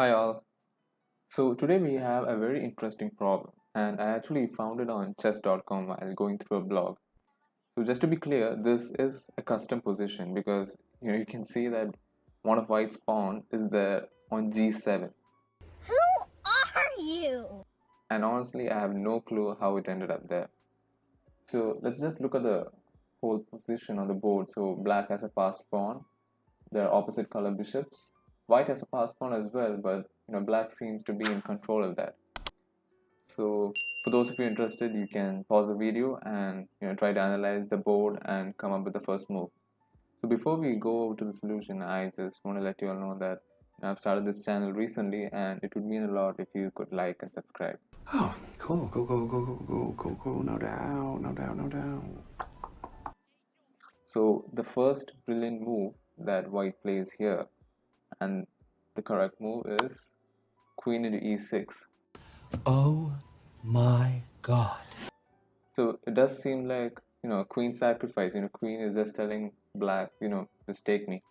Hi all. So today we have a very interesting problem and I actually found it on chess.com while going through a blog. So just to be clear, this is a custom position because you can see that one of white's pawn is there on g7, Who are you? and honestly I have no clue how it ended up there. So let's just look at the whole position on the board. So black has a passed pawn, there are opposite color bishops. White has a passed pawn as well, but black seems to be in control of that. So for those of you interested, you can pause the video and try to analyze the board and come up with the first move. So before we go to the solution, I just want to let you all know that I've started this channel recently and it would mean a lot if you could like and subscribe. Oh, cool, cool. No doubt, no doubt, no doubt. So the first brilliant move that white plays here, and the correct move is queen into e6. Oh my god. So it does seem like a queen sacrifice. Queen is just telling black, just take me.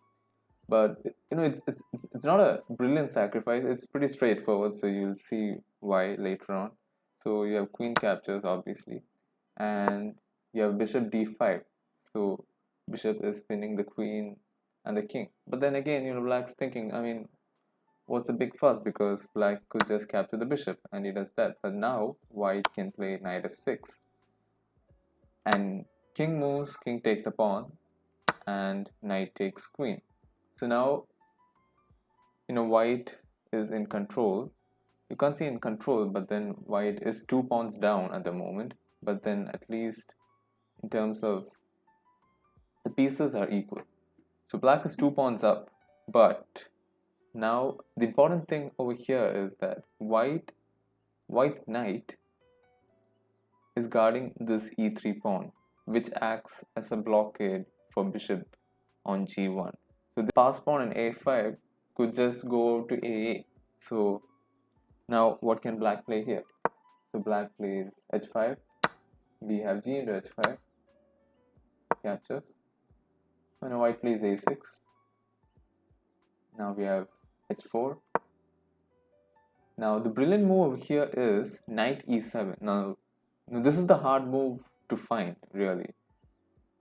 But it's not a brilliant sacrifice. It's pretty straightforward, so you'll see why later on. So you have queen captures obviously, and you have bishop d5. So bishop is pinning the queen and the king. But then again, black's thinking, I mean, what's the big fuss, because black could just capture the bishop, and he does that. But now white can play knight f6, and king moves, king takes the pawn, and knight takes queen. So now white is in control. You can't see in control, but then white is 2 pawns down at the moment. But then at least in terms of the pieces are equal. So black is 2 pawns up, but now the important thing over here is that white's knight is guarding this e3 pawn, which acts as a blockade for bishop on g1. So the pass pawn in a5 could just go to a8. So now what can black play here? So black plays h5, we have g into h5, captures, and now white plays a6. Now we have h4. Now the brilliant move over here is knight e7. Now this is the hard move to find, really,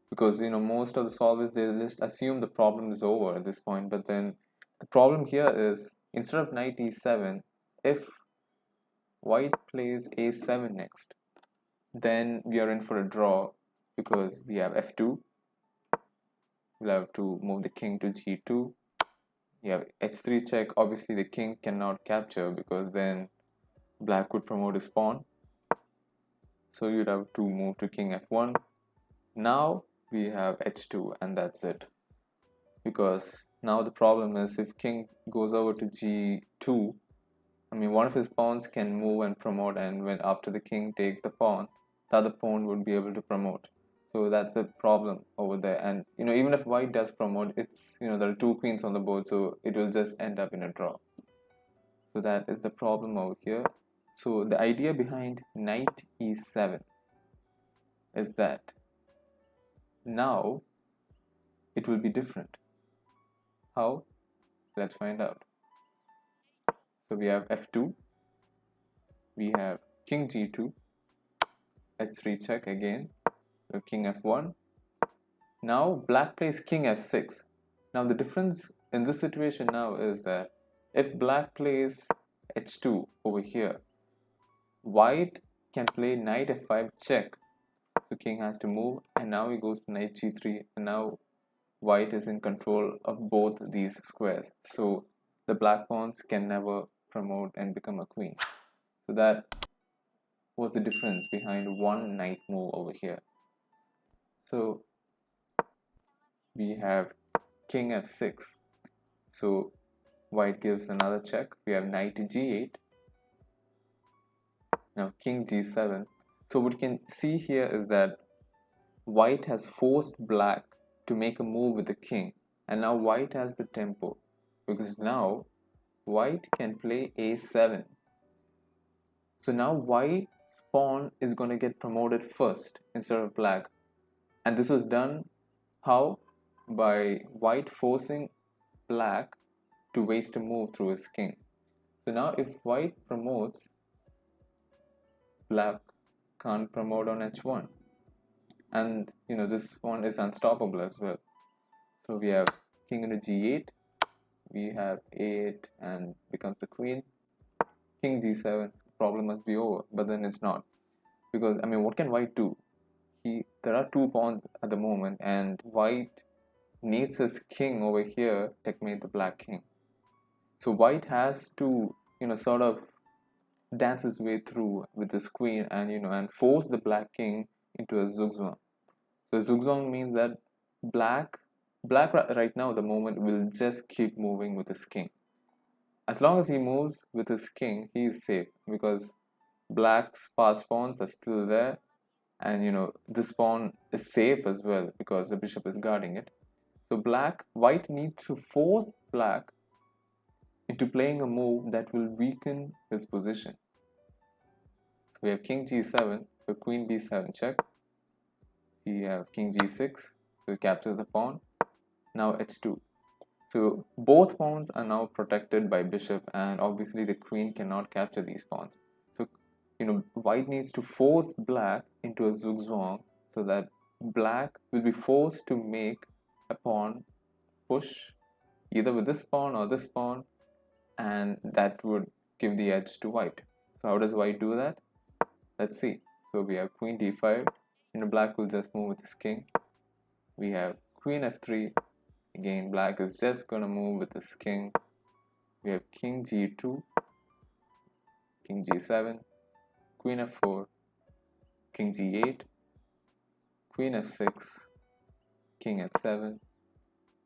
because most of the solvers, they just assume the problem is over at this point. But then the problem here is, instead of knight e7, if white plays a7 next, then we are in for a draw, because we have f2. We'll have to move the king to g2. You have h3 check. Obviously the king cannot capture, because then black would promote his pawn, so you'd have to move to king f1. Now we have h2, and that's it, because now the problem is, if king goes over to g2, I mean, one of his pawns can move and promote, and when after the king takes the pawn, the other pawn would be able to promote. So that's the problem over there. And even if white does promote, it's there are two queens on the board, so it will just end up in a draw. So that is the problem over here. So the idea behind knight e7 is that now it will be different. How? Let's find out. So we have f2, we have king g2, h3 check again, so king f1. Now black plays king f6. Now the difference in this situation now is that if black plays h2 over here, white can play knight f5 check, so king has to move, and now he goes to knight g3, and now white is in control of both these squares, so the black pawns can never promote and become a queen. So that was the difference behind one knight move over here. So we have king f6, so white gives another check. We have knight to g8, now king g7. So what you can see here is that white has forced black to make a move with the king, and now white has the tempo, because now white can play a7. So now white's pawn is going to get promoted first instead of black, and this was done how? By white forcing black to waste a move through his king. So now if white promotes, black can't promote on h1, and this one is unstoppable as well. So we have king into g8, we have a8 and becomes the queen, king g7, problem must be over. But then it's not, because what can white do? There are two pawns at the moment, and white needs his king over here to checkmate the black king. So white has to sort of dance his way through with his queen, and and force the black king into a zugzwang. So zugzwang means that black right now at the moment will just keep moving with his king. As long as he moves with his king, he is safe, because black's pass pawns are still there, and this pawn is safe as well because the bishop is guarding it. So white needs to force black into playing a move that will weaken his position. So we have king g7, so queen b7 check. We have king g6, so it captures the pawn. Now h2. So both pawns are now protected by bishop, and obviously the queen cannot capture these pawns. So white needs to force black into a zugzwang, so that black will be forced to make a pawn push either with this pawn or this pawn, and that would give the edge to white. So how does white do that? Let's see. So we have queen d5, black will just move with his king. We have queen f3, again black is just gonna move with his king. We have king g2, king g7, queen f4, king g8, queen f6, king h7,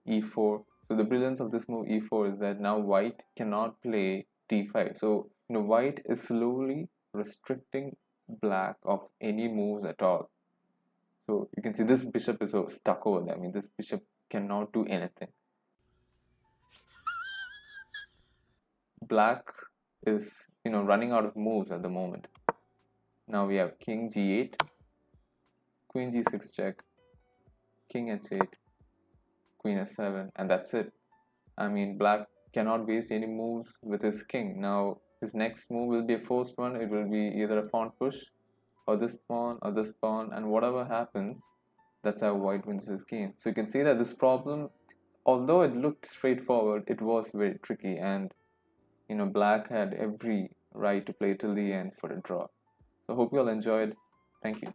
e4. So the brilliance of this move e4 is that now white cannot play d5. So white is slowly restricting black of any moves at all. So you can see this bishop is so stuck over there. This bishop cannot do anything. Black is running out of moves at the moment. Now we have king g8, queen g6 check, king h8, queen s7, and that's it. Black cannot waste any moves with his king. Now his next move will be a forced one. It will be either a pawn push, or this pawn, or this pawn, and whatever happens, that's how white wins this game. So you can see that this problem, although it looked straightforward, it was very tricky, and black had every right to play till the end for a draw. So hope you all enjoyed. Thank you.